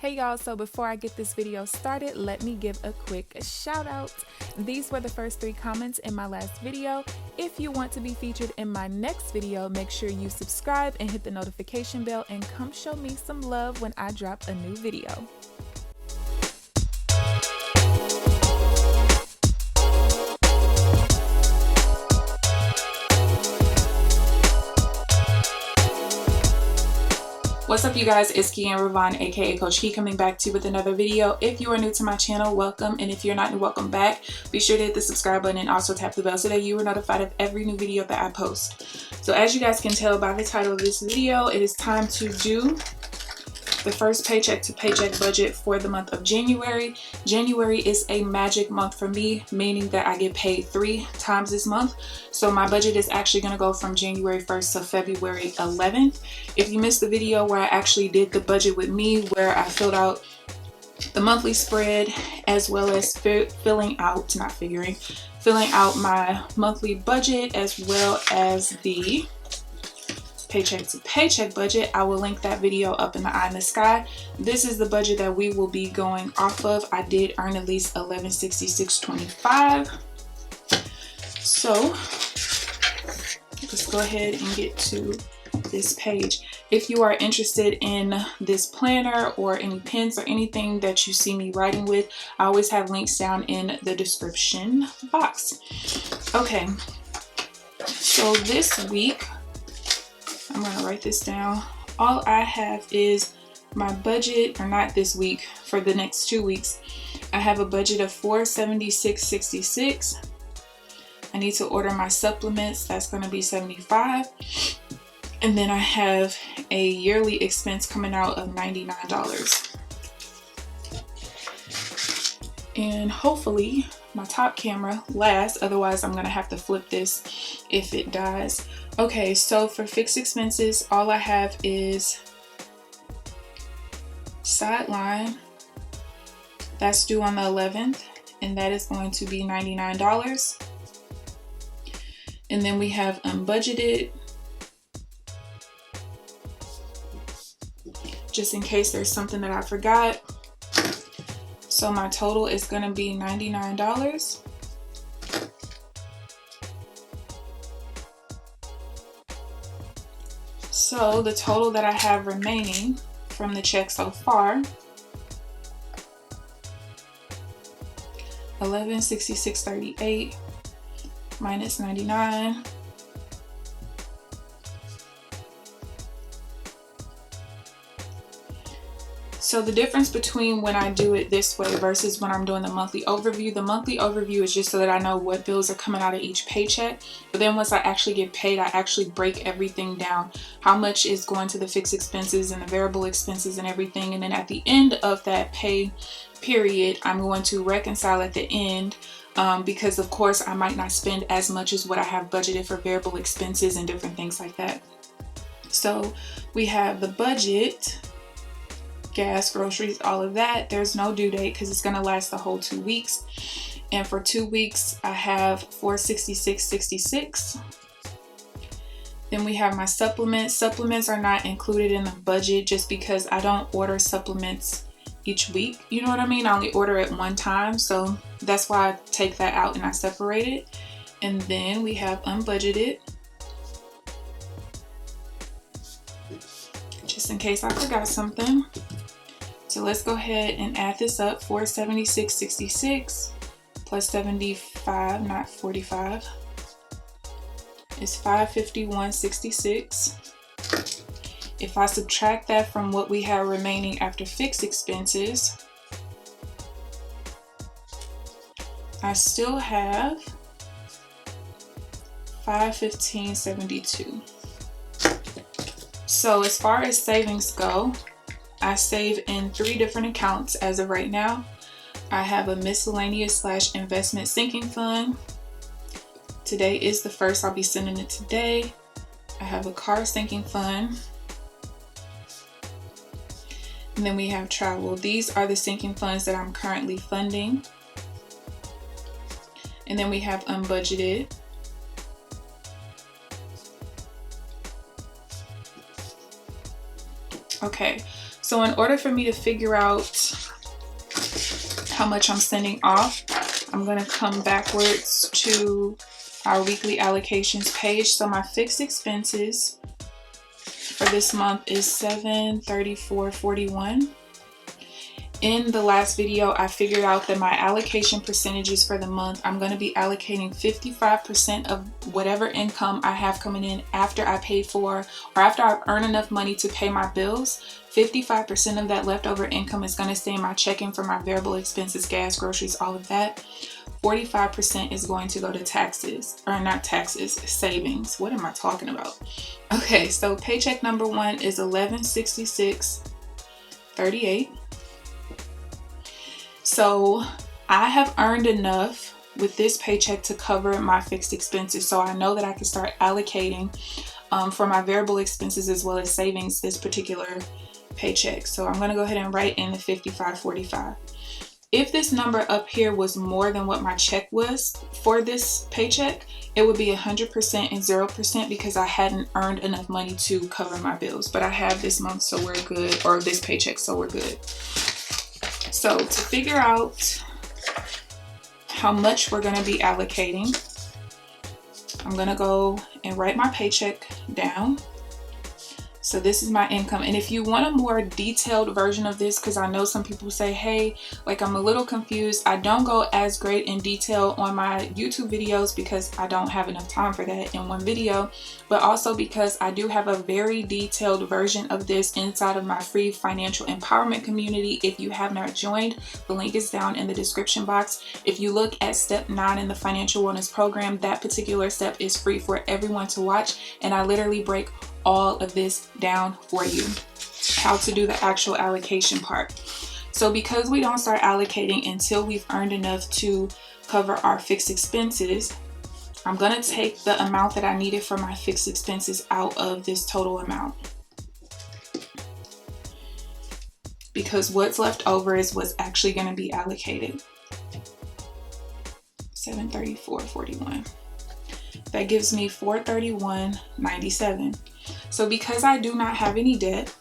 Hey y'all, so before I get this video started, let me give a quick shout out. These were the first 3 comments in my last video. If you want to be featured in my next video, make sure you subscribe and hit the notification bell and come show me some love when I drop a new video. What's up, you guys? It's KeAmber Vaughn, aka CoachKe, coming back to you with another video. If you are new to my channel, welcome, and if you're not new, welcome back. Be sure to hit the subscribe button and also tap the bell so that you are notified of every new video that I post. So as you guys can tell by the title of this video, it is time to do the first paycheck to paycheck budget for the month of January. January is a magic month for me, meaning that I get paid 3 times this month. So my budget is actually going to go from January 1st to February 11th. If you missed the video where I actually did the budget with me, where I filled out the monthly spread as well as filling out my monthly budget as well as the paycheck to paycheck budget, I will link that video up in the eye in the sky. This is the budget that we will be going off of. I did earn at least $1166.25. So let's go ahead and get to this page. If you are interested in this planner or any pens or anything that you see me writing with, I always have links down in the description box. Okay, so this week, I'm going to write this down. All I have is my budget, or not this week, for the next 2 weeks. I have a budget of $476.66. I need to order my supplements. That's going to be $75. And then I have a yearly expense coming out of $99. And hopefully my top camera lasts, otherwise I'm going to have to flip this if it dies. Okay, so for fixed expenses, all I have is sideline. That's due on the 11th, and that is going to be $99. And then we have unbudgeted, just in case there's something that I forgot. So my total is going to be $99. So the total that I have remaining from the check so far, $1166.38 minus 99. So the difference between when I do it this way versus when I'm doing the monthly overview is just so that I know what bills are coming out of each paycheck. But then once I actually get paid, I actually break everything down. How much is going to the fixed expenses and the variable expenses and everything. And then at the end of that pay period, I'm going to reconcile at the end because of course I might not spend as much as what I have budgeted for variable expenses and different things like that. So we have the budget, gas, groceries, all of that. There's no due date because it's going to last the whole 2 weeks. And for 2 weeks, I have $466.66. Then we have my supplements. Supplements are not included in the budget just because I don't order supplements each week. You know what I mean? I only order it one time. So that's why I take that out and I separate it. And then we have unbudgeted, just in case I forgot something. So let's go ahead and add this up. $476.66 plus 75, not 45, is $551.66. If I subtract that from what we have remaining after fixed expenses, I still have $515.72. So as far as savings go, I save in 3 different accounts as of right now. I have a miscellaneous / investment sinking fund. Today is the 1st. I'll be sending it today. I have a car sinking fund. And then we have travel. These are the sinking funds that I'm currently funding. And then we have unbudgeted. Okay, So in order for me to figure out how much I'm sending off, I'm going to come backwards to our weekly allocations page. So my fixed expenses for this month is $734.41. In the last video, I figured out that my allocation percentages for the month, I'm going to be allocating 55% of whatever income I have coming in after I pay for, or after I earn enough money to pay my bills. 55% of that leftover income is going to stay in my checking for my variable expenses, gas, groceries, all of that. 45% is going to go to taxes, or not taxes, savings. What am I talking about? Okay, so paycheck number 1 is $1166.38. So I have earned enough with this paycheck to cover my fixed expenses. So I know that I can start allocating for my variable expenses as well as savings this particular paycheck. So I'm going to go ahead and write in the $55.45. If this number up here was more than what my check was for this paycheck, it would be 100% and 0% because I hadn't earned enough money to cover my bills. But I have this month, so we're good, or this paycheck, so we're good. So to figure out how much we're going to be allocating, I'm going to go and write my paycheck down. So this is my income. And if you want a more detailed version of this, because I know some people say, hey, like I'm a little confused. I don't go as great in detail on my YouTube videos because I don't have enough time for that in one video, but also because I do have a very detailed version of this inside of my free financial empowerment community. If you have not joined, the link is down in the description box. If you look at step 9 in the financial wellness program, that particular step is free for everyone to watch. And I literally break all of this down for you, how to do the actual allocation part. So because we don't start allocating until we've earned enough to cover our fixed expenses, I'm going to take the amount that I needed for my fixed expenses out of this total amount, because what's left over is what's actually going to be allocated. $734.41. That gives me $431.97. So because I do not have any debt,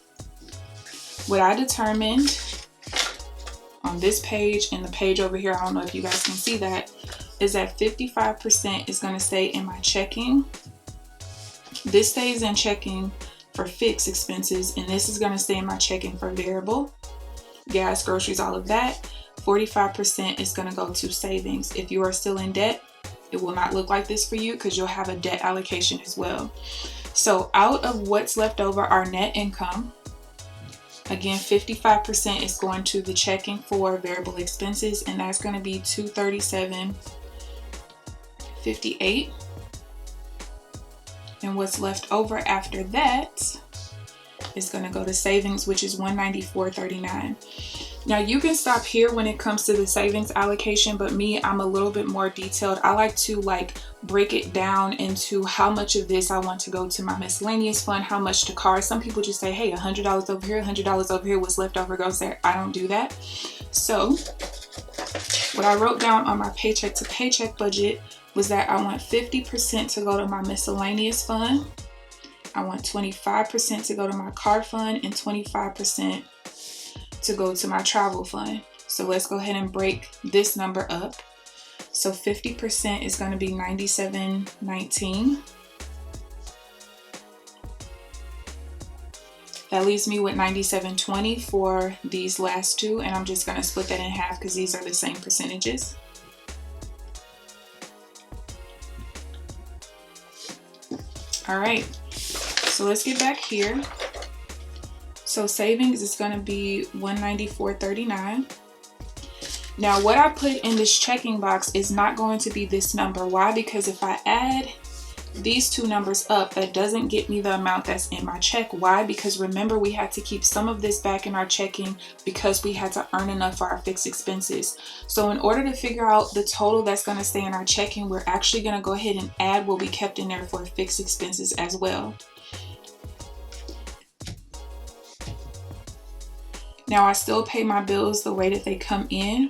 what I determined on this page and the page over here, I don't know if you guys can see that, is that 55% is going to stay in my checking. This stays in checking for fixed expenses, and this is going to stay in my checking for variable, gas, groceries, all of that. 45% is going to go to savings. If you are still in debt, it will not look like this for you because you'll have a debt allocation as well. So out of what's left over, our net income, again, 55% is going to the checking for variable expenses, and that's going to be $237.58. And what's left over after that is going to go to savings, which is $194.39. Now you can stop here when it comes to the savings allocation, but me, I'm a little bit more detailed. I like to break it down into how much of this I want to go to my miscellaneous fund, how much to cars. Some people just say, hey, $100 over here, $100 over here, what's left over goes there. I don't do that. So what I wrote down on my paycheck to paycheck budget was that I want 50% to go to my miscellaneous fund. I want 25% to go to my car fund and 25% to go to my travel fund. So let's go ahead and break this number up. So 50% is going to be $97.19. That leaves me with $97.20 for these last two, and I'm just going to split that in half because these are the same percentages. All right, so let's get back here. So savings is going to be $194.39. Now what I put in this checking box is not going to be this number. Why? Because if I add these two numbers up, that doesn't get me the amount that's in my check. Why? Because remember, we had to keep some of this back in our checking because we had to earn enough for our fixed expenses. So in order to figure out the total that's going to stay in our checking, we're actually going to go ahead and add what we kept in there for fixed expenses as well. Now I still pay my bills the way that they come in.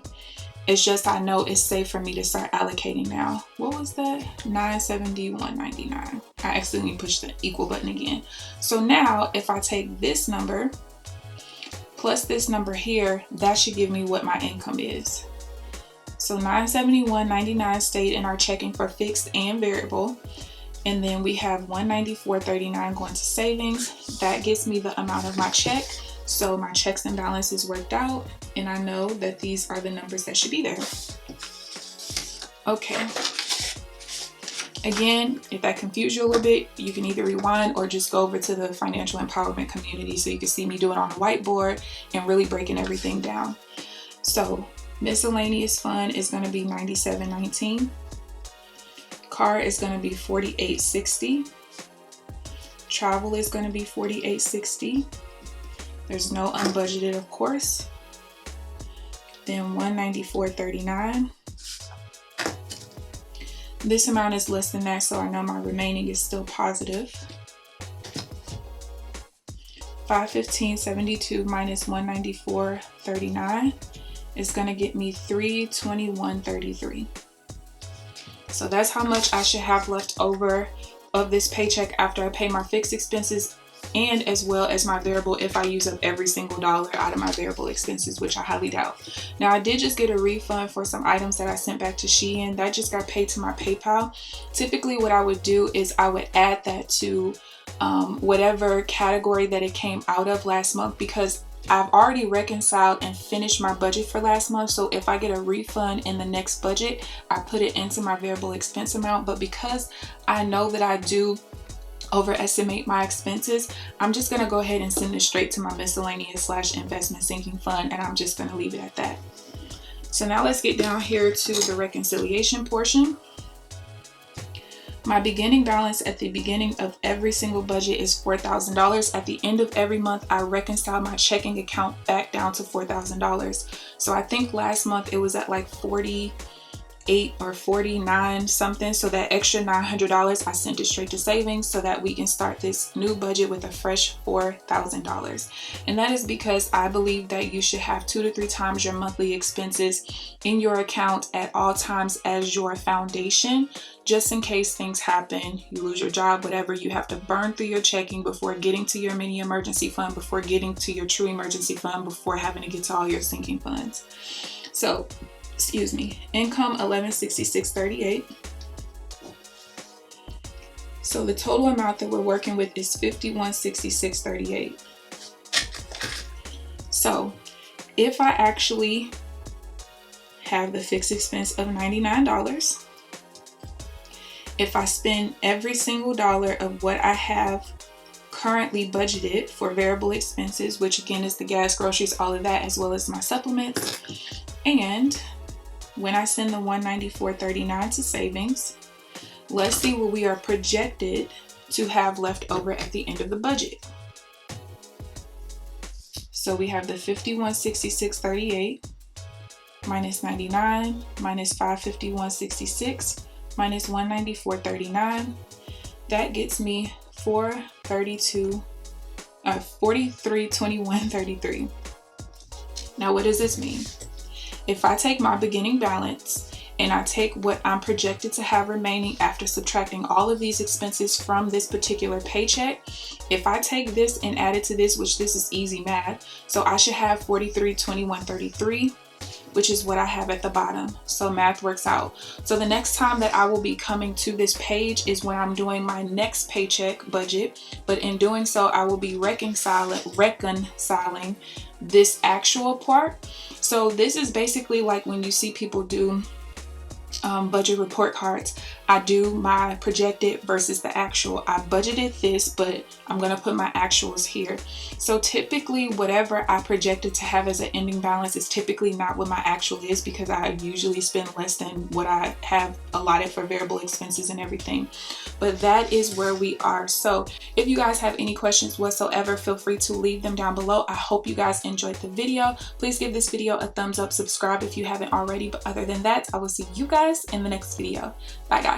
It's just I know it's safe for me to start allocating now. What was that? $971.99. I accidentally pushed the equal button again. So now if I take this number plus this number here, that should give me what my income is. So $971.99 stayed in our checking for fixed and variable. And then we have $194.39 going to savings. That gets me the amount of my check. So my checks and balances worked out, and I know that these are the numbers that should be there. Okay. Again, if that confused you a little bit, you can either rewind or just go over to the financial empowerment community so you can see me do it on a whiteboard and really breaking everything down. So miscellaneous fund is going to be $97.19. Car is going to be $48.60. Travel is going to be $48.60. There's no unbudgeted, of course. Then $194.39. This amount is less than that, so I know my remaining is still positive. $515.72 minus $194.39 is going to get me $321.33. So that's how much I should have left over of this paycheck after I pay my fixed expenses and as well as my variable if I use up every single dollar out of my variable expenses, which I highly doubt. Now, I did just get a refund for some items that I sent back to Shein. That just got paid to my PayPal. Typically what I would do is I would add that to whatever category that it came out of last month, because I've already reconciled and finished my budget for last month. So if I get a refund in the next budget, I put it into my variable expense amount. But because I know that I do overestimate my expenses, I'm just going to go ahead and send it straight to my miscellaneous / investment sinking fund, and I'm just going to leave it at that. So now let's get down here to the reconciliation portion. My beginning balance at the beginning of every single budget is $4,000. At the end of every month, I reconcile my checking account back down to $4,000. So I think last month it was at like 48 or 49 something. So that extra $900, I sent it straight to savings so that we can start this new budget with a fresh $4,000. And that is because I believe that you should have 2 to 3 times your monthly expenses in your account at all times as your foundation, just in case things happen, you lose your job, whatever. You have to burn through your checking before getting to your mini emergency fund, before getting to your true emergency fund, before having to get to all your sinking funds. So excuse me, income $1166.38. So the total amount that we're working with is $5166.38. So if I actually have the fixed expense of $99, if I spend every single dollar of what I have currently budgeted for variable expenses, which again is the gas, groceries, all of that, as well as my supplements, and when I send the $194.39 to savings, let's see what we are projected to have left over at the end of the budget. So we have the $5166.38 minus 99 minus 551.66 minus 194.39. That gets me $4321.33. Now, what does this mean? If I take my beginning balance and I take what I'm projected to have remaining after subtracting all of these expenses from this particular paycheck, if I take this and add it to this, which this is easy math, so I should have $4321.33, which is what I have at the bottom. So math works out. So the next time that I will be coming to this page is when I'm doing my next paycheck budget. But in doing so, I will be reconciling this actual part. So this is basically like when you see people do budget report cards. I do my projected versus the actual. I budgeted this, but I'm going to put my actuals here. So typically whatever I projected to have as an ending balance is typically not what my actual is, because I usually spend less than what I have allotted for variable expenses and everything. But that is where we are. So if you guys have any questions whatsoever, feel free to leave them down below. I hope you guys enjoyed the video. Please give this video a thumbs up, subscribe if you haven't already. But other than that, I will see you guys in the next video. Bye guys.